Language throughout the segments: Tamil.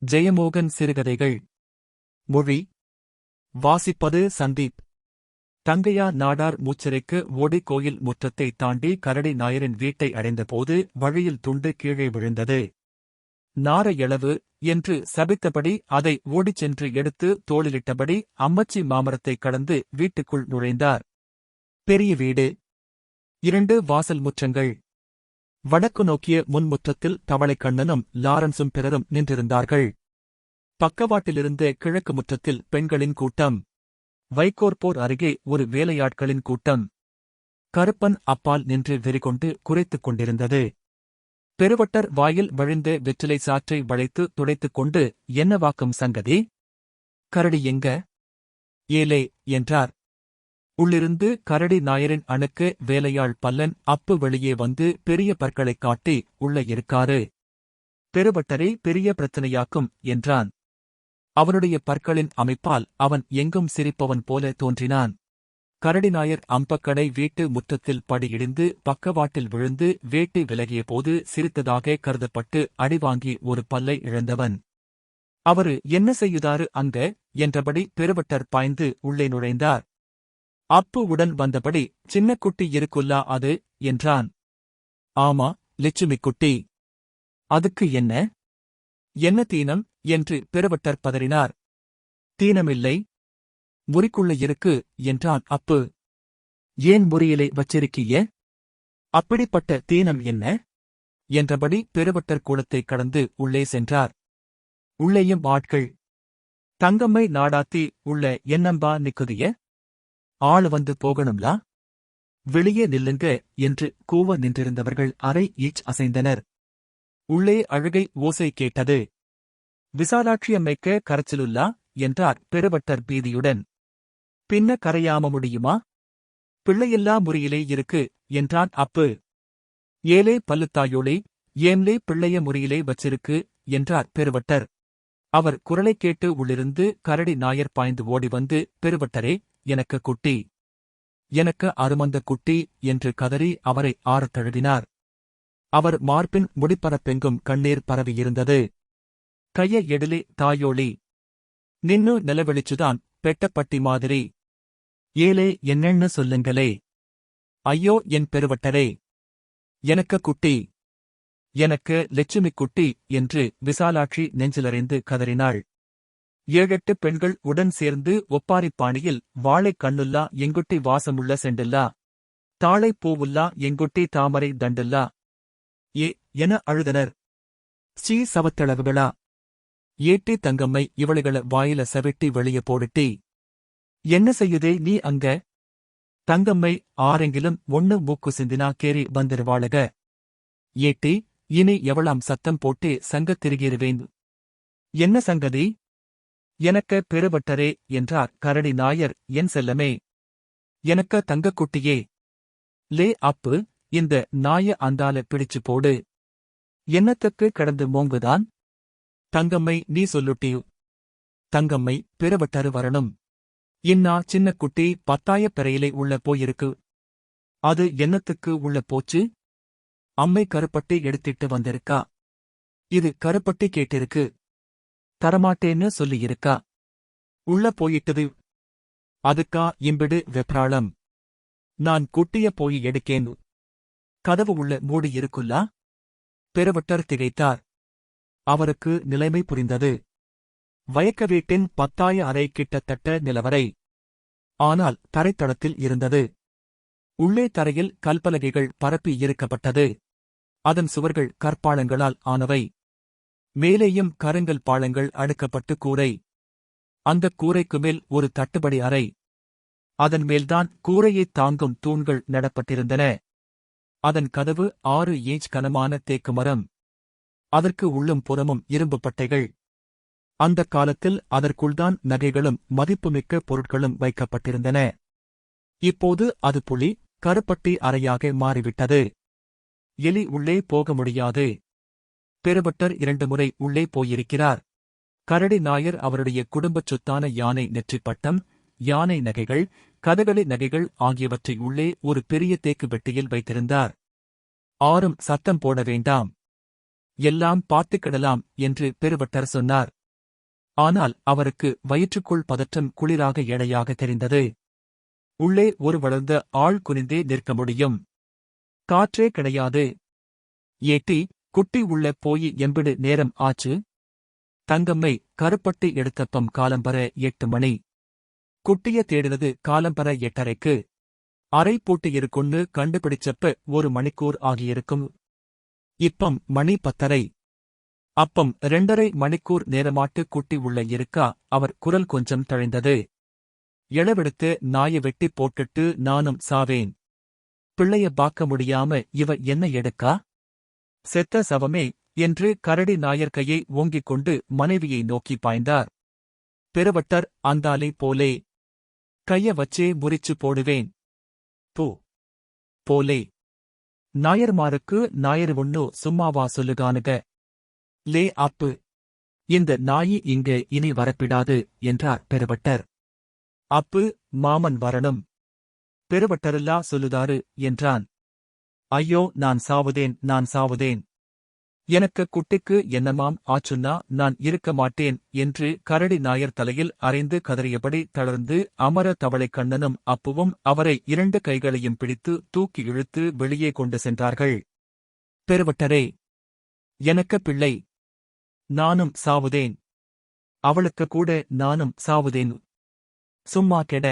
ஜெயமோகன் சிறுகதைகள். மொழி வாசிப்பது சந்தீப். தங்கையா நாடார் மூச்சரைக்கு ஓடி கோயில் முற்றத்தை தாண்டி கரடி நாயரின் வீட்டை அடைந்தபோது வழியில் துண்டு கீழே விழுந்தது. நார எளவு என்று சபித்தபடி அதை ஓடிச் சென்று எடுத்து தோளிலிட்டபடி அம்மச்சி மாமரத்தை கடந்து வீட்டுக்குள் நுழைந்தார். பெரிய வீடு. 2 வாசல் முற்றங்கள். வடக்கு நோக்கிய முன்முற்றத்தில் தவளைக்கண்ணனும் லாரன்சும் பிறரும் நின்றிருந்தார்கள். பக்கவாட்டிலிருந்த கிழக்கு முற்றத்தில் பெண்களின் கூட்டம். வைக்கோற்போர் அருகே ஒரு வேலையாட்களின் கூட்டம். கருப்பன் அப்பால் நின்று வெறிகொண்டு குரைத்துக் கொண்டிருந்தது. பெருவட்டர் வாயில் வழிந்த வெற்றிலை சாற்றை வளைத்து துடைத்துக் கொண்டு, என்னவாக்கும் சங்கதி? கரடி எங்க? ஏலே என்றார். உள்ளிருந்து கரடி நாயரின் அணுக்கு வேலையாள் பல்லன் அப்பு வெளியே வந்து பெரிய பற்களைக் காட்டி, உள்ள இருக்காரு. பெருவட்டரே பெரிய பிரச்சனையாக்கும் என்றான். அவனுடைய பற்களின் அமைப்பால் அவன் எங்கும் சிரிப்பவன் போல தோன்றினான். கரடி நாயர் அம்பக்கடை வீட்டு முற்றத்தில் படியிடிந்து பக்கவாட்டில் விழுந்து வேட்டி விலகியபோது சிரித்ததாக கருதப்பட்டு அடிவாங்கி ஒரு பல்லை இழந்தவன். அவரு என்ன செய்யுதாரு அங்க என்றபடி பெருவட்டர் பாய்ந்து உள்ளே நுழைந்தார். அப்பு உடன் வந்தபடி, சின்ன குட்டி இருக்குல்லா அது என்றான். ஆமா, லட்சுமி குட்டி. அதுக்கு என்ன? என்ன தீனம் என்று பெருவட்டர் பதறினார். தீனமில்லை, முறிக்குள்ள இருக்கு என்றான் அப்பு. ஏன் முறியிலே வச்சிருக்கிய? அப்படிப்பட்ட தீனம் என்ன என்றபடி பெருவட்டர் கூடத்தை கடந்து உள்ளே சென்றார். உள்ளேயும் ஆட்கள். தங்கம்மை நாடாத்தி உள்ள என்னம்பா நிக்குதிய? ஆளு வந்து போகணும்லா? வெளியே நில்லுங்க என்று கூவ நின்றிருந்தவர்கள் அரை ஈச் அசைந்தனர். உள்ளே அழுகை ஓசை கேட்டது. விசாலாட்சியம்மைக்க கரைச்சலுல்லா என்றார் பெருவட்டர் பீதியுடன். பின்ன கரையாம முடியுமா? பிள்ளையெல்லா முறியிலே இருக்கு என்றான் அப்பு. ஏலே பல்லுத்தாயோளே, ஏம்லே பிள்ளைய முறியிலே வச்சிருக்கு என்றார் பெருவட்டர். அவர் குரலைக் கேட்டு உள்ளிருந்து கரடி நாயர் பாய்ந்து ஓடி வந்து, பெருவட்டரே, எனக்கு குட்டி, எனக்கு அருமந்த குட்டி என்று கதறி அவரை ஆறத் தழுவினார். அவர் மார்பின் முடிப்பரப்பெங்கும் கண்ணீர் பரவியிருந்தது. கைய எடிலே தாயோளி, நின்னு நிலவெளிச்சுதான் பெட்டப்பட்டி மாதிரி. ஏலே என்னன்னு சொல்லுங்களே. ஐயோ என் பெருவட்டரே, எனக்கு குட்டி, எனக்கு லட்சுமி குட்டி என்று விசாலாட்சி நெஞ்சிலறைந்து கதறினாள். 7-8 பெண்கள் உடன் சேர்ந்து ஒப்பாரிப் பாணியில், வாழைக் கண்ணுல்லா எங்குட்டி வாசமுள்ள செண்டுல்லா, தாழைப் பூவுல்லா எங்குட்டி தாமரை தண்டுல்லா என அழுதனர். ஸ்ரீ சவத்தளவுகளா? ஏட்டி தங்கம்மை இவளுகள வாயில சவிட்டி வெளிய போடுட்டி. என்ன செய்யுதே நீ அங்க? தங்கம்மை ஆரெங்கிலும் ஒண்ணு மூக்கு சிந்தினா கேறி வந்துருவாளுக. ஏட்டி, இனி எவளாம் சத்தம் போட்டே சங்கத் திருகிருவேன். என்ன சங்கதி? எனக்கு பெருவட்டரே என்றார் கரடி நாயர், என் செல்லமே, எனக்கு தங்கக்குட்டியே. லே அப்பு, இந்த நாய அந்தால பிடிச்சு போடு. என்னத்துக்கு கடந்து மோங்குதான்? தங்கம்மை நீ சொல்லுட்டியு. தங்கம்மை, பெருவட்டரு வரணும். இன்னா சின்ன குட்டி 10 பெறையிலே உள்ள போயிருக்கு. அது என்னத்துக்கு உள்ள போச்சு? அம்மை கருப்பட்டி எடுத்திட்டு வந்திருக்கா. இது கருப்பட்டி கேட்டிருக்கு. தரமாட்டேன்னு சொல்லியிருக்கா. உள்ள போயிட்டது. அதுக்கா இம்பிடு வெப்ராளம். நான் குட்டிய போய் எடுக்கேன். கதவு உள்ள மூடி இருக்குல்லா? பெருவட்டர் திகைத்தார். அவருக்கு நிலைமை புரிந்தது. வயக்க வீட்டின் 10 அறை கிட்டத்தட்ட நிலவரை. ஆனால் தரைத்தளத்தில் இருந்தது. உள்ளே தரையில் கல்பலகைகள் பரப்பி இருக்கப்பட்டது. அதன் சுவர்கள் கற்பாளங்களால் ஆனவை. மேலேயும் கருங்கல் பாளங்கள் அடுக்கப்பட்டு கூரை. அந்தக் கூரைக்கு மேல் ஒரு தட்டுபடி அறை. அதன் மேல்தான் கூரையைத் தாங்கும் தூண்கள் நடப்பட்டிருந்தன. அதன் கதவு 6 இன்ச் கனமான தேக்கு மரம். அதற்கு உள்ளும் புறமும் இரும்பு பட்டைகள். அந்தக் காலத்தில் அதற்குள்தான் நகைகளும் மதிப்புமிக்க பொருட்களும் வைக்கப்பட்டிருந்தன. இப்போது அது புலி, கருப்பட்டி அறையாக மாறிவிட்டது. எலி உள்ளே போக முடியாது. பெருவட்டர் 2 முறை உள்ளே போயிருக்கிறார். கரடி நாயர் அவருடைய குடும்பச் சொத்தான யானை நெற்றிப்பட்டம், யானை நகைகள், கதகளி நகைகள் ஆகியவற்றை உள்ளே ஒரு பெரிய தேக்கு பெட்டியில் வைத்திருந்தார். ஆரும் சத்தம் போட வேண்டாம். எல்லாம் பார்த்துக்கிடலாம் என்று பெருவட்டர் சொன்னார். ஆனால் அவருக்கு வயிற்றுக்குள் பதற்றம் குளிராக எடையாக தெரிந்தது. உள்ளே ஒரு வளர்ந்த ஆள் குனிந்தே நிற்க முடியும். காற்றே கிடையாது. ஏட்டி, குட்டி உள்ள போய் எம்பிடு நேரம் ஆச்சு? தங்கம்மை கருப்பட்டி எடுத்தப்பம் காலம்பர 8 மணி. குட்டிய தேடினது காலம்பர 8:30க்கு. அரை பூட்டு இருக்குன்னு கண்டுபிடிச்சப்ப 1 மணிக்கூர் ஆகியிருக்கும். இப்பம் மணி 10:30. அப்பம் 2:30 மணிக்கூர் நேரமாட்டு குட்டி உள்ள இருக்கா? அவர் குரல் கொஞ்சம் தழைந்தது. எழவெடுத்து நாயை வெட்டி போட்டுட்டு நானும் சாவேன். பிள்ளைய பாக்க முடியாம இவ என்ன எடுக்கா? செத்த சவமே என்று கரடி நாயர் கையை ஓங்கிக் கொண்டு மனைவியை நோக்கி பாய்ந்தார். பெருவட்டர் அந்தாலை போலே. கைய வச்சே முறிச்சு போடுவேன். போ போலே. நாயர்மாருக்கு நாயர் ஒண்ணு சும்மாவா சொல்லுகானுக? லே அப்பு. இந்த நாயி இங்க இனி வரப்பிடாது என்றார் பெருவட்டர். அப்பு, மாமன் வரணும். பெருவட்டருல்லா சொல்லுதாரு என்றான். ஐயோ, நான் சாவுதேன். எனக்கு குட்டிக்கு என்னமாம் ஆச்சுன்னா நான் இருக்க மாட்டேன் என்று கரடி நாயர் தலையில் அரைந்து கதறியபடி தளர்ந்து அமர தவளை கண்ணனும் அப்புவும் அவரை 2 கைகளையும் பிடித்து தூக்கி இழுத்து வெளியே கொண்டு சென்றார்கள். பெருவட்டரே, எனக்கு பிள்ளை. நானும் சாவுதேன். அவளுக்கு கூட நானும் சாவுதேன். சும்மா கெட.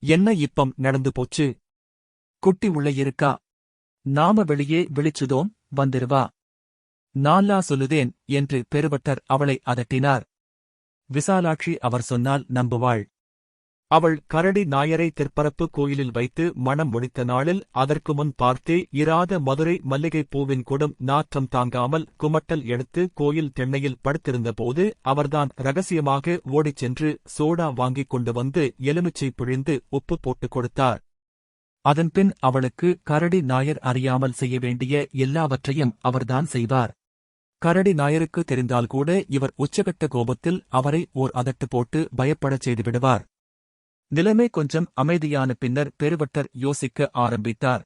என்ன இப்பம் நடந்து போச்சு? குட்டி உள்ள இருக்கா? நாம வெளியே விழிச்சுதோம், வந்துருவா. நான்லா சொல்லுதேன் என்று பெருவட்டர் அவளை அதட்டினார். விசாலாட்சி அவர் சொன்னால் நம்புவாள். அவள் கரடி நாயரை திற்பரப்பு கோயிலில் வைத்து மணம் முடித்த நாளில் அதற்கு முன் பார்த்தே இராத மதுரை மல்லிகைப் பூவின் கொடும் நாற்றம் தாங்காமல் குமட்டல் எடுத்து கோயில் திண்ணையில் படுத்திருந்தபோது அவர்தான் ரகசியமாக ஓடிச் சென்று சோடா வாங்கிக் கொண்டு வந்து எலுமிச்சை பிழிந்து உப்பு போட்டுக் கொடுத்தார். அதன்பின் அவளுக்கு கரடி நாயர் அறியாமல் செய்ய வேண்டிய எல்லாவற்றையும் அவர்தான் செய்வார். கரடி நாயருக்கு தெரிந்தால்கூட இவர் உச்சகட்ட கோபத்தில் அவரை ஓர் அதட்டு போட்டு பயப்படச் செய்துவிடுவார். நிலைமை கொஞ்சம் அமைதியான பின்னர் பெருவட்டர் யோசிக்க ஆரம்பித்தார்.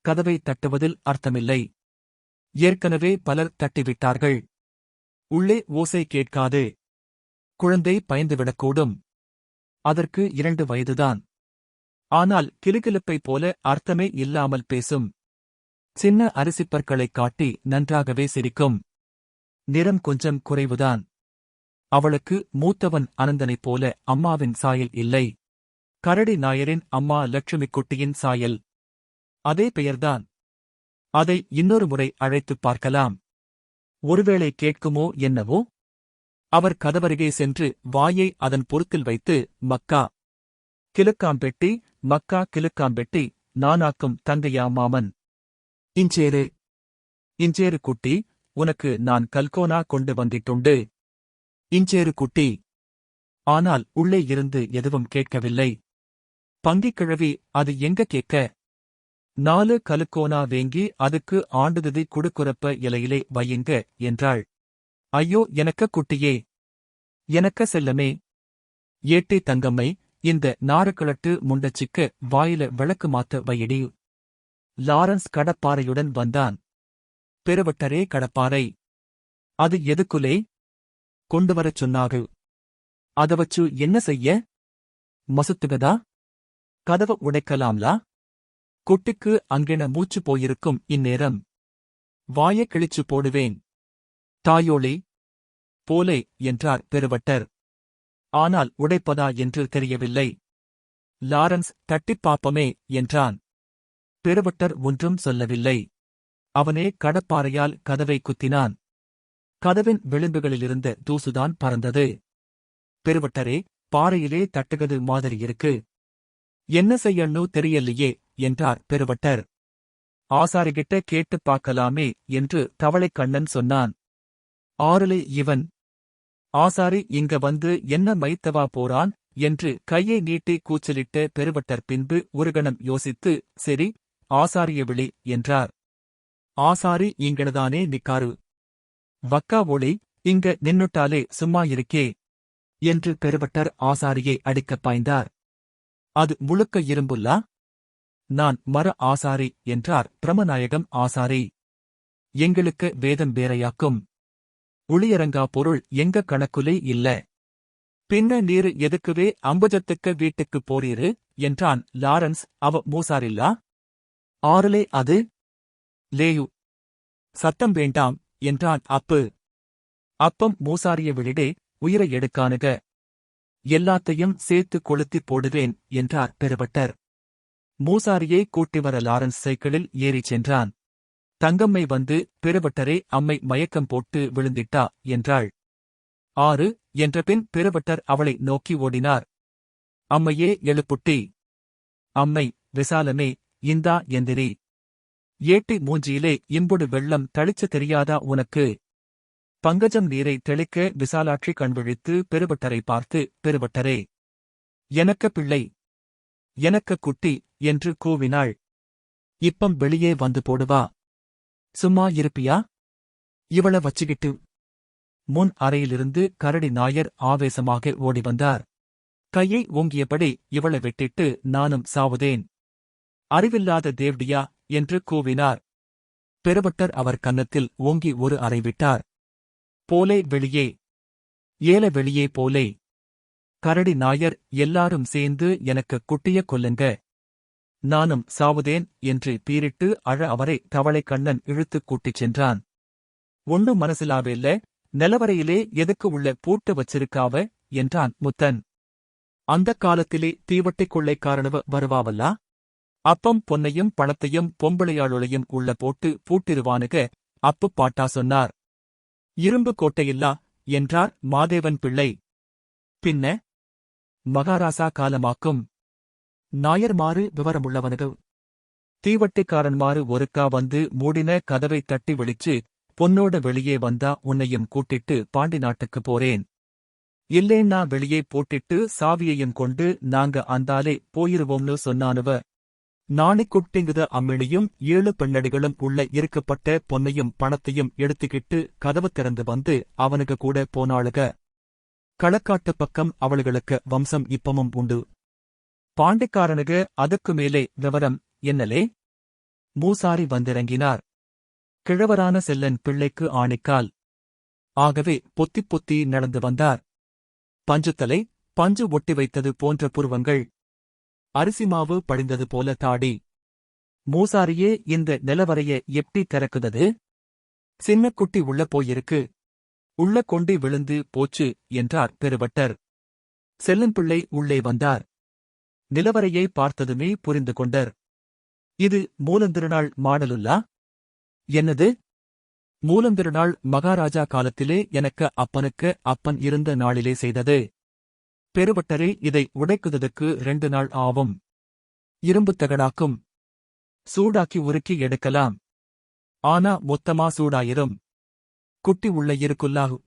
கதவை தட்டுவதில் அர்த்தமில்லை. ஏற்கனவே பலர் தட்டிவிட்டார்கள். உள்ளே ஓசை கேட்காது. குழந்தை பயந்துவிடக்கூடும். அதற்கு 2 வயதுதான். ஆனால் கிலுகிலுப்பைப் போல அர்த்தமே இல்லாமல் பேசும். சின்ன அரிசிப்பற்களைக் காட்டி நன்றாகவே சிரிக்கும். நிறம் கொஞ்சம் குறைவுதான். அவளுக்கு மூத்தவன் அனந்தனைப் போல அம்மாவின் சாயல் இல்லை. கரடி நாயரின் அம்மா லட்சுமிக்குட்டியின் சாயல். அதே பெயர்தான். அதை இன்னொரு முறை அழைத்துப் பார்க்கலாம். ஒருவேளை கேட்குமோ என்னவோ? அவர் கதவருகே சென்று வாயை அதன் பொருத்தில் வைத்து, மக்கா கிலுக்காம்பெட்டி, மக்கா கிலுக்காம்பெட்டி, நானாக்கும் தங்கையா மாமன். இஞ்சேரு குட்டி, உனக்கு நான் கல்கோனா கொண்டு வந்திட்டுண்டு. இஞ்சேரு குட்டி. ஆனால் உள்ளே இருந்து எதுவும் கேட்கவில்லை. பங்கிக்கிழவி, அது எங்க கேட்க? 4 கலுக்கோனா வேங்கி அதுக்கு ஆண்டுதிதி குடுக்குறப்ப இலையிலே வையுங்க என்றாள். ஐயோ, எனக்க குட்டியே, எனக்க செல்லமே. ஏட்டி தங்கம்மை, இந்த நாறுகிழட்டு முண்டச்சிக்க வாயில விளக்கு மாத்த வையடி. லாரன்ஸ் கடப்பாரையுடன் வந்தான். பெருவட்டரே கடப்பாரை. அது எதுக்குலே? கொண்டுவரச் சொன்னாகு. அத வச்சு என்ன செய்ய? மசுத்துகதா? கதவ உடைக்கலாம்லா? குட்டிக்கு அங்கென மூச்சு போயிருக்கும் இந்நேரம். வாய கிழிச்சு போடுவேன். தாயோளி போலே என்றார் பெருவட்டர். ஆனால் உடைப்பதா என்று தெரியவில்லை. லாரன்ஸ் தட்டிப் பாப்பமே என்றான். பெருவட்டர் ஒன்றும் சொல்லவில்லை. அவனே கடப்பாறையால் கதவை குத்தினான். கதவின் விளிம்புகளிலிருந்த தூசுதான் பறந்தது. பெருவட்டரே, பாறையிலே தட்டுகது மாதிரி இருக்கு. என்ன செய்யண்ணு தெரியலையே என்றார் பெருவட்டர். ஆசாரிகிட்ட கேட்டுப் பார்க்கலாமே என்று தவளைக்கண்ணன் சொன்னான். ஆறுலே இவன். ஆசாரி இங்க வந்து என்ன மைத்தவா போறான் என்று கையை நீட்டி கூச்சலிட்ட பெருவட்டர் பின்பு ஒரு கணம் யோசித்து, சரி, ஆசாரிய விழி என்றார். ஆசாரி இங்கனதானே நிக்காரு. வக்கா ஒளி, இங்க நின்னுட்டாலே சும்மா இருக்கே என்று பெருவட்டர் ஆசாரியை அடிக்கப் பாய்ந்தார். அது முழுக்க இரும்புல்லா? நான் மர ஆசாரி என்றார் பிரமநாயகம் ஆசாரி. எங்களுக்கு வேதம் வேறையாக்கும். உளியரங்கா பொருள் எங்க கணக்குலே இல்ல. பின்ன நீரு எதுக்குவே அம்புஜத்துக்க வீட்டுக்குப் போறீரு என்றான் லாரன்ஸ். அவ மூசாரில்லா ஆறுலே அது லேயு. சத்தம் வேண்டாம் என்றான் அப்பு. அப்பம் மூசாரிய விழிடே, உயிரை எடுக்கானுக. எல்லாத்தையும் சேர்த்து கொளுத்திப் போடுவேன் என்றார் பெருவட்டர். மூசாரியை கூட்டிவர லாரன்ஸ் சைக்கிளில் ஏறிச் சென்றான். தங்கம்மை வந்து, பெருவட்டரே, அம்மை மயக்கம் போட்டு விழுந்திட்டா என்றாள். 6 என்றபின் பெருவட்டர் அவளை நோக்கி ஓடினார். அம்மையே எழுப்புட்டி. அம்மை, விசாலமே, இந்தா எந்திரி. ஏட்டி மூஞ்சியிலே இம்புடு வெள்ளம் தளிச்ச தெரியாதா உனக்கு? பங்கஜம் நீரை தெளிக்க விசாலாட்சி கண்விழித்து பெருவட்டரை பார்த்து, பெருவட்டரே, எனக்க பிள்ளை, எனக்க குட்டி என்று கூவினாள். இப்பம் வெளியே வந்து போடுவா. சும்மா இருப்பியா? இவள வச்சுக்கிட்டு. முன் அறையிலிருந்து கரடி நாயர் ஆவேசமாக ஓடி வந்தார். கையை ஓங்கியபடி இவள வெட்டிட்டு நானும் சாவுதேன். அறிவில்லாத தேவ்டியா என்று கூவினார். பெருவட்டர் அவர் கன்னத்தில் ஓங்கி ஒரு அறை விட்டார். போலே வெளியே, ஏல வெளியே போலே. கரடி நாயர், எல்லாரும் சேர்ந்து எனக்கு குட்டிய கொல்லுங்க, நானும் சாவுதேன் என்று பீரிட்டு அழ அவரை தவளை கண்ணன் இழுத்துக் கூட்டிச் சென்றான். ஒண்ணும் மனசிலாவேல்ல, நிலவரையிலே எதுக்கு உள்ள பூட்டு வச்சிருக்காவ என்றான் முத்தன். அந்தக் காலத்திலே தீவட்டிக் கொள்ளைக்காரனவ வருவாவல்லா? அப்பம் பொன்னையும் பணத்தையும் பொம்பிளையாளுளையும் உள்ள போட்டு பூட்டிருவானுக, அப்பு பாட்டா சொன்னார். இரும்பு கோட்டையில்லா என்றார் மாதேவன் பிள்ளை. பின்ன மகாராசா காலமாக்கும். நாயர்மாறு விவரமுள்ளவனுக. தீவட்டிக்காரன்மாறு ஒருக்கா வந்து மூடின கதவை தட்டி விழிச்சு, பொன்னோட வெளியே வந்தா உன்னையும் கூட்டிட்டு பாண்டி நாட்டுக்கு போறேன். இல்லேன்னா வெளியே போட்டிட்டு சாவியையும் கொண்டு நாங்க அந்தாலே போயிருவோம்னு சொன்னானுவ. நாணிக்குட்டிங்குத அம்மிணியும் 7 பெண்ணடிகளும் உள்ள இருக்கப்பட்ட பொன்னையும் பணத்தையும் எடுத்துக்கிட்டு கதவு திறந்து வந்து அவனுக்கு கூட போனாளுக. களக்காட்டு பக்கம் அவளுகளுக்கு வம்சம் இப்பமும் உண்டு. பாண்டிக்காரனுக அதுக்கு மேலே விவரம் என்னலே? மூசாரி வந்திறங்கினார். கிழவரான செல்லன் பிள்ளைக்கு ஆணிக்கால். ஆகவே பொத்திப் பொத்தி நடந்து வந்தார். பஞ்சுத்தலை, பஞ்சு ஒட்டி வைத்தது போன்ற புருவங்கள், அரிசிமாவு படிந்தது போல தாடி. மூசாரியே, இந்த நிலவரைய எப்டி திறக்குதது? சின்ன குட்டி உள்ள போயிருக்கு. உள்ள கொண்டி விழுந்து போச்சு என்றார் பெருவட்டர். செல்லன்பிள்ளை உள்ளே வந்தார். நிலவரையை பார்த்ததுமே புரிந்து கொண்டர். இது மூலந்திருநாள் மாடலுல்லா? என்னது? மூலந்திருநாள் மகாராஜா காலத்திலே எனக்கு அப்பனுக்கு அப்பன் இருந்த நாளிலே செய்தது. பெருவட்டரே, இதை உடைக்குததுக்கு 2 நாள் ஆவும். இரும்புத் தகடாக்கும். சூடாக்கி உருக்கி எடுக்கலாம். ஆனா மொத்தமா சூடாயிரும். குட்டி உள்ள இருக்குல்லாகு.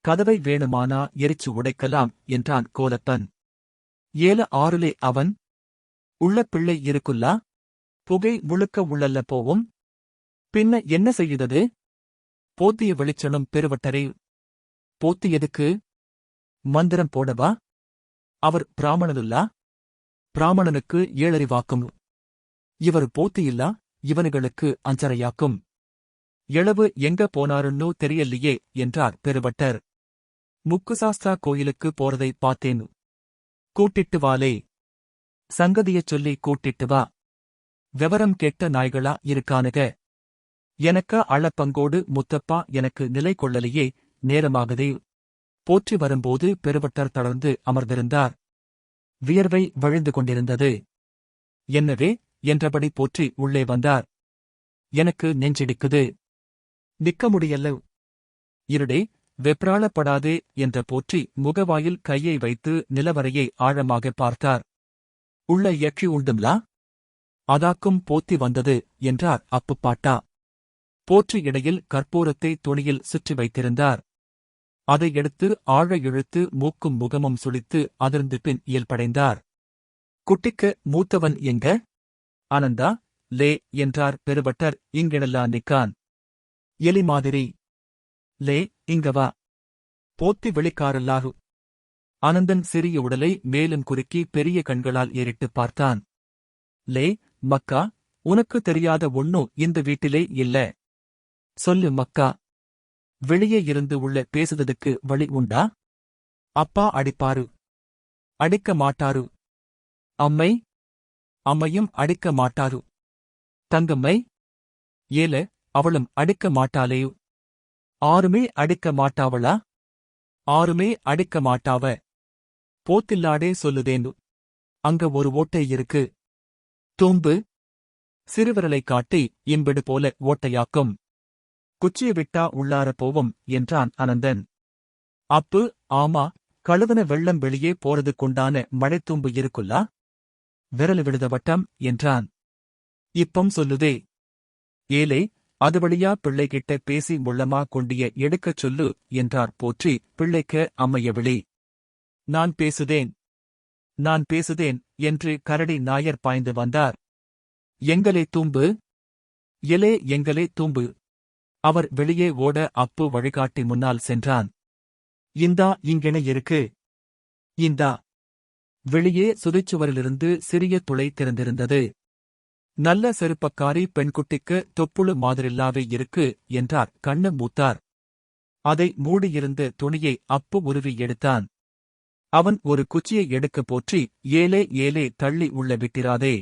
கதவை வேணுமானா எரிச்சு உடைக்கலாம் என்றான் கோலப்பன். ஏல ஆறுலே அவன் உள்ள பிள்ளை இருக்குல்லா? புகை முழுக்க உள்ளல்ல போவும். பின்ன என்ன செய்யுதது? போத்திய வெளிச்சனும் பெருவட்டரே. போத்தி எதுக்கு? மந்திரம் போடவா? அவர் பிராமணனுல்லா? பிராமணனுக்கு 7 அறிவாக்கும். இவர் போத்தியில்லா, இவனுகளுக்கு 5 அறையாக்கும். எளவு எங்க போனாருன்னு தெரியலையே என்றார் பெருவட்டர். முக்குசாஸ்தா கோயிலுக்கு போறதை பார்த்தேன். கூட்டிட்டு வாலே. சங்கதியச் சொல்லி கூட்டிட்டு வா. விவரம் கெட்ட நாய்களா இருக்கானுக. எனக்க அளப்பங்கோடு முத்தப்பா எனக்கு நிலை கொள்ளலையே, நேரமாகதே. போற்றி வரும்போது பெருவட்டர் தளர்ந்து அமர்ந்திருந்தார். வியர்வை வழிந்து கொண்டிருந்தது. என்னவே என்றபடி போற்றி உள்ளே வந்தார். எனக்கு நெஞ்சிடிக்குது. நிக்க முடியல்ல. இருடே, வெப்ராளப்படாதே என்ற போற்றி முகவாயில் கையை வைத்து நிலவரையை ஆழமாக பார்த்தார். உள்ள யட்சி உண்டும்லா? அதாக்கும் போத்தி வந்தது என்றார் அப்புப்பாட்டா. போற்றி இடையில் கற்பூரத்தை துணியில் சுற்றி வைத்திருந்தார். அதை எடுத்து ஆழ இழுத்து மூக்கும் முகமும் சுளித்து அதிர்ந்து பின் இயல்படைந்தார். குட்டிக்கு மூத்தவன் எங்க? ஆனந்தா, லே என்றார் பெருவட்டர். இங்கிடலா நிக்கான். எலி மாதிரி. லே, இங்க வா. போத்தி வெளிக்காரல்லாகு. ஆனந்தன் சிறிய உடலை மேலும் குறுக்கி பெரிய கண்களால் ஏறிட்டுப் பார்த்தான். லே, மக்கா, உனக்கு தெரியாத ஒண்ணு இந்த வீட்டிலே இல்ல. சொல்லு மக்கா. வெளியே இருந்து உள்ள பேசுறதுக்கு வழி உண்டா? அப்பா அடிப்பாரு. அடிக்க மாட்டாரு. அம்மை? அம்மையும் அடிக்க மாட்டாரு. தங்கம்மை? ஏல, அவளும் அடிக்க மாட்டாளேயு. ஆருமே அடிக்க மாட்டாவளா? ஆருமே அடிக்க மாட்டாவ. போத்தில்லாடே சொல்லுதேன்னு. அங்க ஒரு ஓட்டை இருக்கு. தூம்பு. சிறுவிரலை காட்டி இம்பிடு போல ஓட்டையாக்கும். குச்சியை விட்டா உள்ளார போவும் என்றான் அனந்தன். அப்பு, ஆமா, கழுவன வெள்ளம் வெளியே போறதுக்குண்டான மழைத்தூம்பு இருக்குல்லா? விரலு விழுத வட்டம் என்றான். இப்பம் சொல்லுதே. ஏலே, அது வழியா பிள்ளைகிட்ட பேசி முள்ளமா கொண்டிய எடுக்கச் சொல்லு என்றார் போற்றி பிள்ளைக்க அம்மையவிழி. நான் பேசுதேன். நான் பேசுதேன் என்று கரடி நாயர் பாய்ந்து வந்தார். எங்களே தூம்பு. எலே எங்களே தூம்பு. அவர் வெளியே ஓட அப்பு வழிகாட்டி முன்னால் சென்றான். இந்தா இங்கென இருக்கு. இந்தா. வெளியே சுதைச்சுவரிலிருந்து சிறிய துளை திறந்திருந்தது. நல்ல செருப்பக்காரி பெண்குட்டிக்கு தொப்புளு மாதிரில்லாவே இருக்கு என்றார் கண்ணு மூத்தார். அதை மூடியிருந்த துணியை அப்பு உருவி எடுத்தான். அவன் ஒரு குச்சியை எடுக்க போற்றி ஏலே ஏலே தள்ளி உள்ள விட்டிராதே.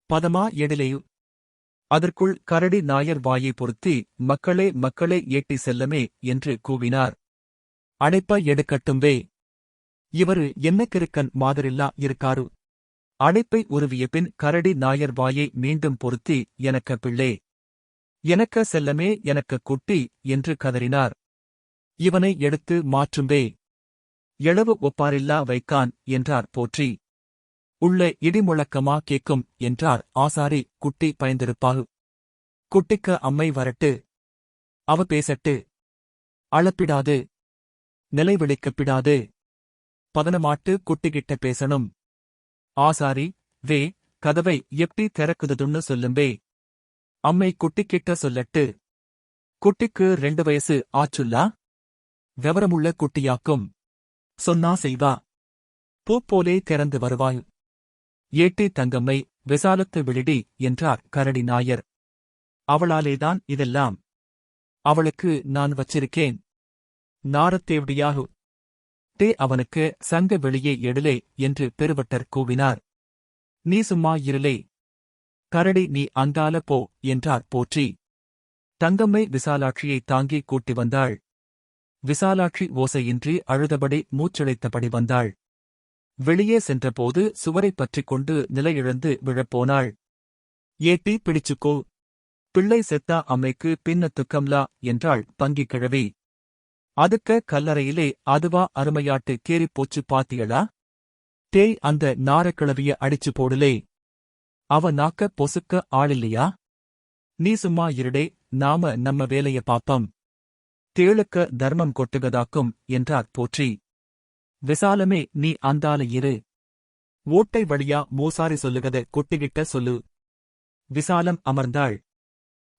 பதமா எடிலேயு. அதற்குள் கரடி நாயர் வாயை பொருத்தி மக்களே மக்களே ஏட்டி செல்லமே என்று கூவினார். அடைப்ப எடுக்கட்டும்பே. இவரு என்ன கிறுக்கன் மாதிரில்லா இருக்காரு. அடைப்பை உருவிய பின் கரடி நாயர் வாயை மீண்டும் பொருத்தி எனக்க பிள்ளே. எனக்க செல்லமே எனக்க குட்டி என்று கதறினார். இவனை எடுத்து மாற்றும்பே. எழவு ஒப்பாரில்லா வைக்கான் என்றார் போற்றி. உள்ள இடிமுழக்கமா கேக்கும் என்றார் ஆசாரி. குட்டி பயந்திருப்பாகு. குட்டிக்க அம்மை வரட்டு. அவ பேசட்டு. அளப்பிடாது. நிலைவிழிக்கப்பிடாது. பதனமாட்டு குட்டிகிட்ட பேசணும். ஆசாரி, வே, கதவை எப்படி திறக்குதுன்னு சொல்லும்பே. அம்மை குட்டிக்கிட்ட சொல்லட்டு. குட்டிக்கு 2 வயசு ஆச்சுல்லா? விவரமுள்ள குட்டியாக்கும். சொன்னா செய்வா. பூப்போலே திறந்து வருவாய். ஏட்டி தங்கம்மை, விசாலத்து விழிடி என்றார் கரடி நாயர். அவளாலேதான் இதெல்லாம். அவளுக்கு நான் வச்சிருக்கேன். நாரத்தேவடியாகு. டே அவனுக்கு சங்க வெளியே எடுலே என்று பெருவட்டர் கூவினார். நீ சும்மா இருளே. கரடி நீ அங்கால போ என்றார் போற்றி. தங்கம்மை விசாலாட்சியை தாங்கி கூட்டி வந்தாள். விசாலாட்சி ஓசையின்றி அழுதபடி மூச்சிழைத்தபடி வந்தாள். வெளியே சென்றபோது சுவரைப் பற்றிக் கொண்டு நிலையிழந்து விழப்போனாள். ஏட்டி பிடிச்சுக்கோ. பிள்ளை செத்தா அம்மைக்கு பின்ன துக்கம்லா என்றாள் பங்கிக் கிழவி. அதுக்க கல்லறையிலே அதுவா அருமையாட்டு கேறிப் போச்சு பாத்தியளா? டேய் அந்த நாரக்கிழவிய அடிச்சு போடுலே. அவ நாக்க பொசுக்க ஆளில்லையா? நீ சும்மா இருடே, நாம நம்ம வேலைய பாப்பம். தேளுக்க தர்மம் கொட்டுகதாக்கும் என்றார் போற்றி. விசாலமே நீ அந்தால இரு. ஓட்டை வழியா மூசாரி சொல்லுகத கொட்டிக்கிட்ட சொல்லு. விசாலம் அமர்ந்தாள்.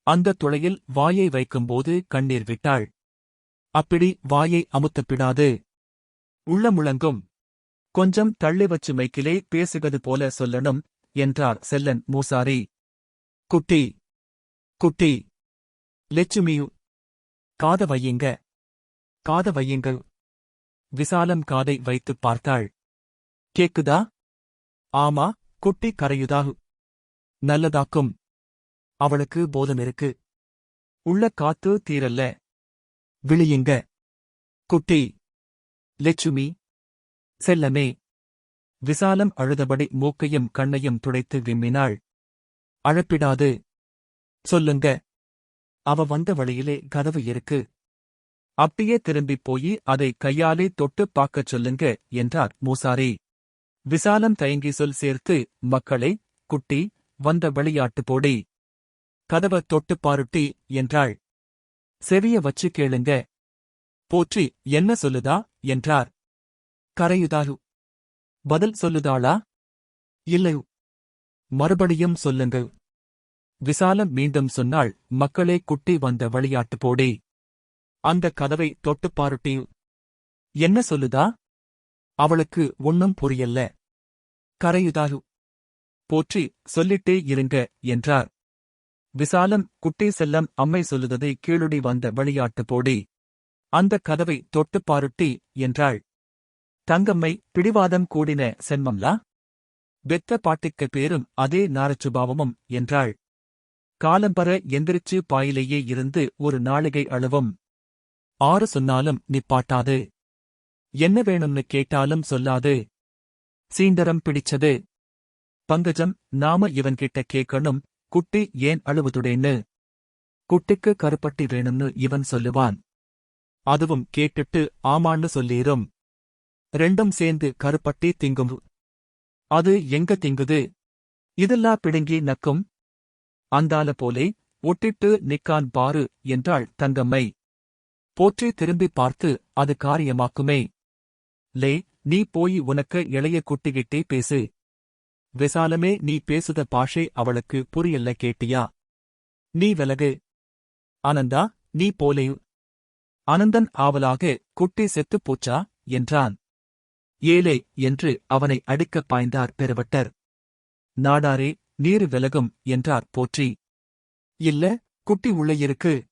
அந்த துளையில் வாயை வைக்கும்போது கண்ணீர் விட்டாள். அப்பிடி வாயை அமுத்தப்பிடாது. உள்ள முழங்கும். கொஞ்சம் தள்ளி வச்சு மைக்கிலே பேசுகது போல சொல்லணும் என்றார் செல்லன் மூசாரி. குட்டி. குட்டி. லெச்சுமியு. காத வையுங்க. காத வையுங்க. விசாலம் காதை வைத்துப் பார்த்தாள். கேக்குதா? ஆமா, குட்டி கரையுதாகு. நல்லதாக்கும். அவளுக்கு போதமிருக்கு. உள்ள காத்து தீரல்ல. விழியுங்க. குட்டி. லெச்சுமி. செல்லமே. விசாலம் அழுதபடி மூக்கையும் கண்ணையும் துடைத்து விம்மினாள். அழப்பிடாது. சொல்லுங்க. அவ வந்த வழியிலே கதவு இருக்கு. அப்படியே திரும்பிப் போயி அதை கையாலே தொட்டுப் பார்க்கச் சொல்லுங்க என்றார் மூசாரி. விசாலம் தயங்கி சொல் சேர்த்து, மக்களே, குட்டி, வந்த விளையாட்டு போடி. கதவ தொட்டுப் பாருட்டி என்றாள். செவிய வச்சு கேளுங்க. போற்றி என்ன சொல்லுதா என்றார். கரையுதாரு. பதில் சொல்லுதாளா? இல்லை. மறுபடியும் சொல்லுங்க. விசாலம் மீண்டும் சொன்னாள். மக்களே, குட்டி வந்த விளையாட்டு போடி. அந்த கதவை தொட்டுப் பாருட்டி. என்ன சொல்லுதா? அவளுக்கு ஒன்னும் புரியல்ல. கரையுதாரு. போற்றி சொல்லிட்டே இருங்க என்றார். விசாலம் குட்டி செல்லம் அம்மை சொல்லுததை கீழுடி வந்த விளையாட்டு போடி. அந்த கதவை தொட்டுப் பாருட்டி என்றாள். தங்கம்மை பிடிவாதம் கூடின சென்மம்லா. பெத்த பாட்டிக்கு பேரும் அதே நாரச்சுபாவமும் என்றாள். காலம்பர எந்திரிச்சு பாயிலேயே இருந்து ஒரு நாளிகை அழுவும். ஆறு சொன்னாலும் நிப்பாட்டாது. என்ன வேணும்னு கேட்டாலும் சொல்லாது. சீண்டரம் பிடிச்சது. பங்கஜம், நாம இவன்கிட்ட கேட்கணும், குட்டி ஏன் அழுவுதுடேன்னு. குட்டிக்கு கருப்பட்டி வேணும்னு இவன் சொல்லுவான். அதுவும் கேட்டுட்டு ஆமான்னு சொல்லீரும். ரெண்டும் சேர்ந்து கருப்பட்டி திங்கும். அது எங்க திங்குது? இதெல்லாம் பிடுங்கி நக்கும். அந்தால போலே ஒட்டிட்டு நிக்கான் பாரு என்றாள் தங்கம்மை. போற்றி திரும்பி பார்த்து அது காரியமாக்குமே. லே, நீ போய் உனக்கு இளைய குட்டிகிட்டே பேசு. விசாலமே, நீ பேசுத பாஷை அவளுக்கு புரியல்ல கேட்டியா? நீ விலகு. ஆனந்தா, நீ போலே. அனந்தன் ஆவலாக குட்டி செத்துப் போச்சா என்றான். ஏலே என்று அவனை அடிக்கப் பாய்ந்தார் பெருவட்டர். நாடாரே, நீரு விலகும் என்றார் போற்றி. இல்ல, குட்டி உள்ளே இருக்கு.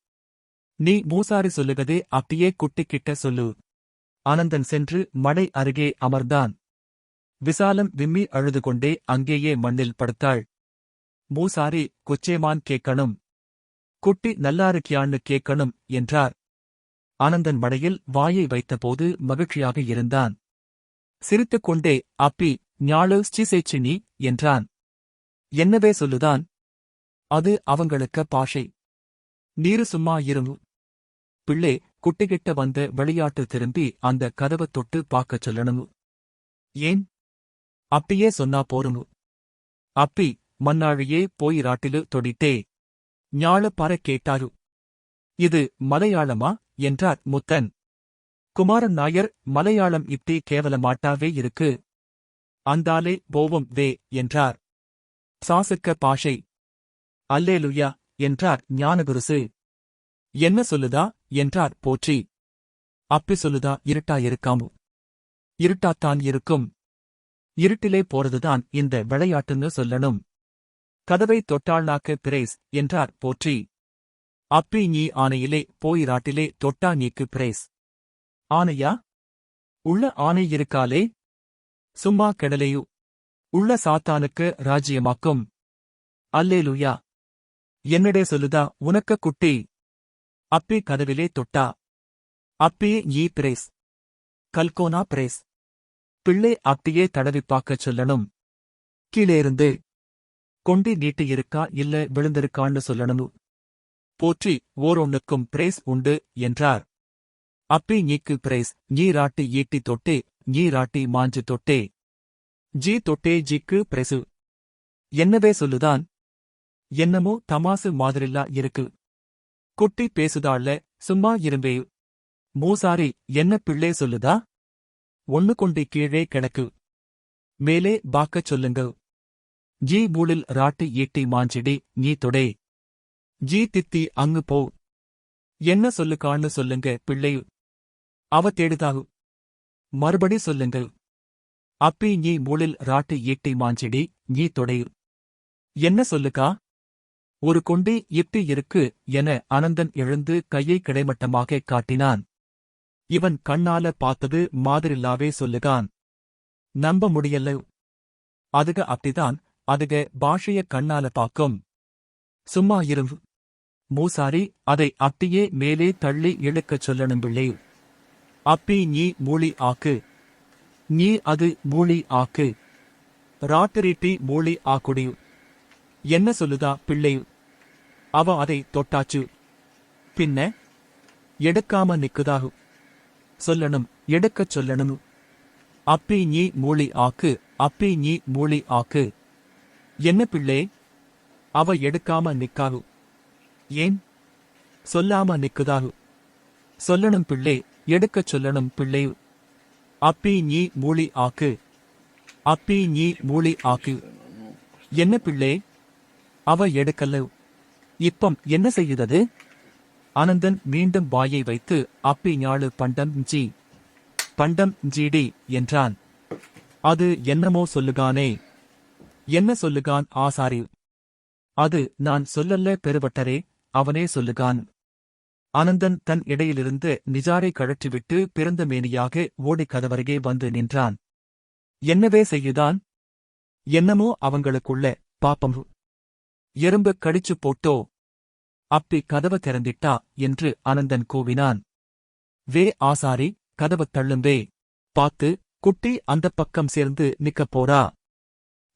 நீ மூசாரி சொல்லுகதே அப்படியே குட்டிக்கிட்ட சொல்லு. ஆனந்தன் சென்று மடை அருகே அமர்ந்தான். விசாலம் விம்மி அழுது கொண்டே அங்கேயே மண்ணில் படுத்தாள். மூசாரி, கொச்சேமான் கேட்கணும். குட்டி நல்லாருக்கியான்னு கேட்கணும் என்றார். ஆனந்தன் மடையில் வாயை வைத்தபோது மகிழ்ச்சியாக இருந்தான். சிரித்துக் கொண்டே, அப்பி ஞாழு ஸ்ரீசேச்சினி என்றான். என்னவே சொல்லுதான்? அது அவங்களுக்கு பாஷை. நீரு சும்மா இரும். பிள்ளை, குட்டிகிட்ட வந்த விளையாட்டு திரும்பி அந்த கதவை தொட்டு பார்க்கச் சொல்லணும். ஏன்? அப்படியே சொன்னா போரும். அப்பி, மன்னாழியே போய் ராட்டிலு தொடிட்டே. ஞாழ பற கேட்டாரு. இது மலையாளமா என்றார் முத்தன். குமாரன் நாயர், மலையாளம் இப்படி கேவலமாட்டாவே இருக்கு. அந்தாலே போவும் வே என்றார். சாசுக்க பாஷை. அல்லேலுயா என்றார் ஞானகுருசு. என்ன சொல்லுதா என்றார் போற்றி. அப்பி சொல்லுதா இருட்டா இருக்காமு. இருட்டாத்தான் இருக்கும். இருட்டிலே போறதுதான் இந்த விளையாட்டுன்னு சொல்லணும். கதவை தொட்டாள்னாக்க பிரேஸ் என்றார் போற்றி. அப்பி நீ ஆனையிலே போய் ராட்டிலே தொட்டா நீக்கு பிரேஸ். ஆனையா? உள்ள ஆனை இருக்காலே? சும்மா கெடலேயு. உள்ள சாத்தானுக்கு ராஜ்யமாக்கும். அல்லேலுயா. என்னடே சொல்லுதா உனக்க குட்டி? அப்பி கதவிலே தொட்டா. அப்பியே ஈ பிரேஸ். கல்கோனா பிரேஸ். பிள்ளை அப்படியே தடவிப் பார்க்கச் சொல்லணும். கீழேருந்து கொண்டி நீட்டு இருக்கா இல்ல விழுந்திருக்கான்னு சொல்லணும். போற்றி, ஓரொன்னுக்கும் பிரேஸ் உண்டு என்றார். அப்பி நீக்கு பிரேஸ். நீ ராட்டி ஈட்டி தொட்டே, நீ ராட்டி மாஞ்சு தொட்டே. ஜி தொட்டே ஜிக்கு பிரேசு. என்னவே சொல்லுதான்? என்னமோ தமாசு மாதிரில்லா இருக்கு. குட்டி பேசுதாள்ல, சும்மா இரும்பே. மூசாரி, என்ன பிள்ளை சொல்லுதா? ஒண்ணு கொண்டி கீழே கிடக்கு. மேலே பாக்கச் சொல்லுங்க. ஜி மூளில் ராட்டி ஈட்டி மாஞ்சிடி, நீ தொடே. ஜி தித்தி அங்கு போ. என்ன சொல்லுக்கான்னு சொல்லுங்க பிள்ளை. அவ தேடுதாகு. மறுபடி சொல்லுங்க. அப்பி நீ மூளில் ராட்டி ஈட்டி மாஞ்சிடி, நீ தொடே. என்ன சொல்லுக்கா? ஒரு கொண்டி இப்படி இருக்கு என அனந்தன் எழுந்து கையை கிடைமட்டமாக காட்டினான். இவன் கண்ணால பார்த்தது மாதிரில்லாவே சொல்லுகான். நம்ப முடியல. அதுக அப்படிதான், அதுக பாஷைய கண்ணால பாக்கும். சும்மா இரும். மூசாரி, அதை அப்படியே மேலே தள்ளி இழுக்கச் சொல்லணும் பிள்ளை. அப்பி நீ மூளி ஆக்கு. நீ அது மூளி ஆக்கு. ராட்டிரீட்டி மூளி ஆக்குடி. என்ன சொல்லுதா பிள்ளை? அவ அதை தொட்டாச்சு. பின்ன எடுக்காம நிக்குதாகு. சொல்லணும், எடுக்கச் சொல்லணும். அப்பி நீ மூளி ஆக்கு. அப்பி நீ மூளி ஆக்கு. என்ன பிள்ளை? அவ எடுக்காம நிக்காகு. ஏன்? சொல்லாம நிக்குதாகு. சொல்லணும் பிள்ளை, எடுக்கச் சொல்லணும் பிள்ளை. அப்பி நீ மூளி ஆக்கு. அப்பி நீ மூளி ஆக்கு. என்ன பிள்ளை? அவ எடுக்கல்ல. இப்பம் என்ன செய்யுதது? அனந்தன் மீண்டும் வாயை வைத்து அப்பி ஞாழு பண்டம் ஜி. பண்டம் ஜிடி என்றான். அது என்னமோ சொல்லுகானே. என்ன சொல்லுகான் ஆசாரி? அது நான் சொல்லல்ல பெருவட்டரே, அவனே சொல்லுகான். அனந்தன் தன் இடையிலிருந்து நிஜாரை கழற்றிவிட்டு பிறந்த மேனியாக ஓடிக் கதவருகே வந்து நின்றான். என்னவே செய்யுதான்? என்னமோ அவங்களுக்குள்ள பாப்பம். எறும்பு கடிச்சு போட்டோ? அப்பி கதவ திறந்திட்டா என்று அனந்தன் கூவினான். வே ஆசாரி, கதவத் தள்ளும்பே. பாத்து, குட்டி அந்தப் பக்கம் சேர்ந்து நிக்கப் போறா.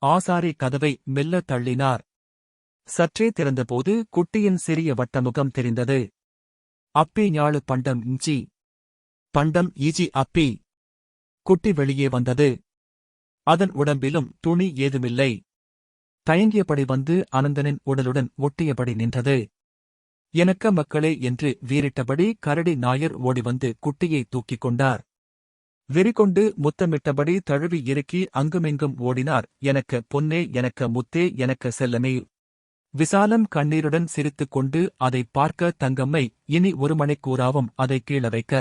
ஆசாரி கதவை மெல்ல தள்ளினார். சற்றே திறந்தபோது குட்டியின் சிறிய வட்டமுகம் தெரிந்தது. அப்பி ஞாழு பண்டம் இஞ்சி. பண்டம் ஈஜி அப்பி. குட்டி வெளியே வந்தது. அதன் உடம்பிலும் துணி ஏதுமில்லை. தயங்கியபடி வந்து அனந்தனின் உடலுடன் ஒட்டியபடி நின்றது. எனக்க மக்களே என்று வீறிட்டபடி கரடி நாயர் ஓடிவந்து குட்டியை தூக்கிக் கொண்டார். வெறிகொண்டு முத்தமிட்டபடி தழுவி இறுக்கி அங்குமிங்கும் ஓடினார். எனக்கு பொன்னே, எனக்கு முத்தே, எனக்கு செல்லமே. விசாலம் கண்ணீருடன் சிரித்துக் கொண்டு அதைப் பார்க்க தங்கம்மை இனி ஒரு மணிக்கூறாவும் அதை கீழ வைக்க.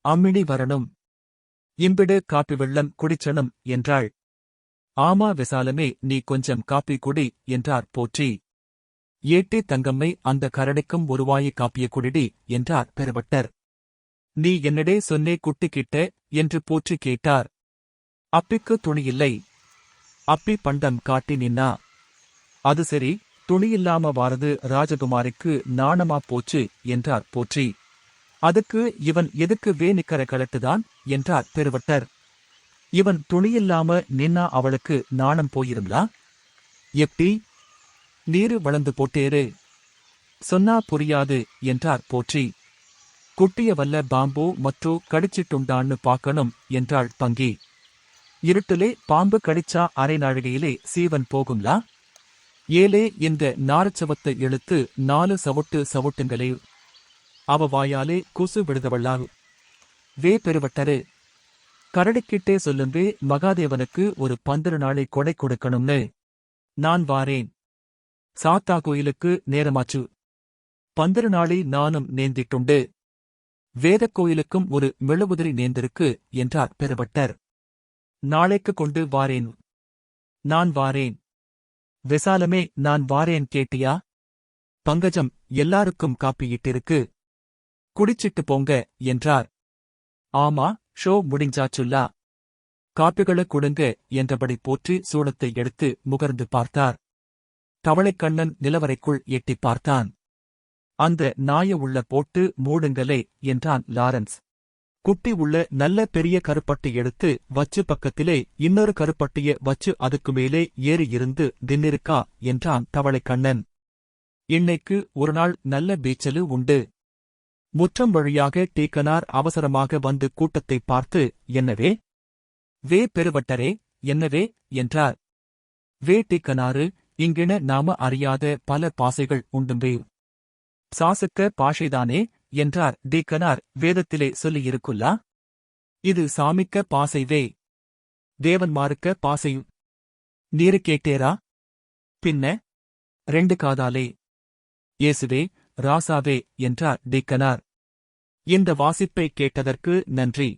அம்மிணி வரணும். இம்பிடு காப்பி வெள்ளம் குடிச்சணும் என்றாள். ஆமா விசாலமே, நீ கொஞ்சம் காப்பி குடி என்றார் போற்றி. ஏட்டி தங்கம்மை, அந்த கரடிக்கும் ஒரு வாயி காப்பிய குடிடி என்றார் பெருவட்டர். நீ என்னடே சொன்னே குட்டிக்கிட்ட என்று போற்றி கேட்டார். அப்பிக்கு துணியில்லை. அப்பி பண்டம் காட்டி நின்னா. அது சரி, துணியில்லாம வாரது ராஜகுமாரிக்கு நாணமா போச்சு என்றார் போற்றி. அதுக்கு இவன் எதுக்கு வேணிக்கர கலட்டுதான் என்றார் பெருவட்டர். இவன் துணியில்லாம நின்னா அவளுக்கு நாணம் போயிருந்தா? எப்டி? நீரு வளர்ந்து போட்டேரு. சொன்னா புரியாது என்றார் போற்றி. குட்டிய வல்ல பாம்பு மற்றோ கடிச்சிட்டுண்டான்னு பாக்கணும் என்றாள் பங்கி. இருட்டிலே பாம்பு கடிச்சா அரை நாழிகையிலே சீவன் போகும்லா? ஏலே, இந்த நாரச்சவத்தை இழுத்து 4 சவுட்டு சவுட்டுங்களே. அவ வாயாலே குசு விடுதவள்ளாகு. வே பெருவட்டரு, கரடிக்கிட்டே சொல்லும்பே மகாதேவனுக்கு ஒரு 12 நாளை கொடை கொடுக்கணும்னு. நான் வாரேன். சாத்தா கோயிலுக்கு நேரமாச்சு. 12 நாளை நானும் நேந்திட்டுண்டு. வேதக் கோயிலுக்கும் ஒரு மெழுகுதிரி நேந்திருக்கு என்றார் பெருவட்டர். நாளைக்கு கொண்டு வாரேன். நான் வாரேன். விசாலமே, நான் வாரேன் கேட்டியா? பங்கஜம், எல்லாருக்கும் காப்பியிட்டிருக்கு. குடிச்சிட்டு போங்க என்றார். ஆமா, ஷோ முடிஞ்சாச்சுல்லா. காப்பிகள கொடுங்க என்றபடி போற்றி சூளத்தை எடுத்து முகர்ந்து பார்த்தார். தவளைக்கண்ணன் நிலவரைக்குள் எட்டிப் பார்த்தான். அந்த நாய உள்ள போட்டு மூடுங்களே என்றான் லாரன்ஸ். குட்டி உள்ள நல்ல பெரிய கருப்பட்டி எடுத்து வச்சு பக்கத்திலே இன்னொரு கருப்பட்டிய வச்சு அதுக்கு மேலே ஏறி இருந்து தின்னிருக்கா என்றான் தவளைக்கண்ணன். இன்னைக்கு ஒரு நாள் நல்ல பீச்சலு உண்டு. முற்றம் வழியாக டீக்கனார் அவசரமாக வந்து கூட்டத்தைப் பார்த்து, என்னவே? வே பெருவட்டரே, என்னவே என்றார். வே டீக்கனாரு, இங்கின நாம அறியாத பல பாசைகள் உண்டும்பே. சாசுக்க பாஷைதானே என்றார் டீக்கனார். வேதத்திலே சொல்லியிருக்குல்லா? இது சாமிக்க பாசைவே. தேவன்மாருக்க பாசையும். நீரு கேட்டேரா? பின்ன 2 காதாலே. இயேசுவே, ராசாவே என்றார் டீக்கனார். இந்த வாசிப்பை கேட்டதற்கு நன்றி.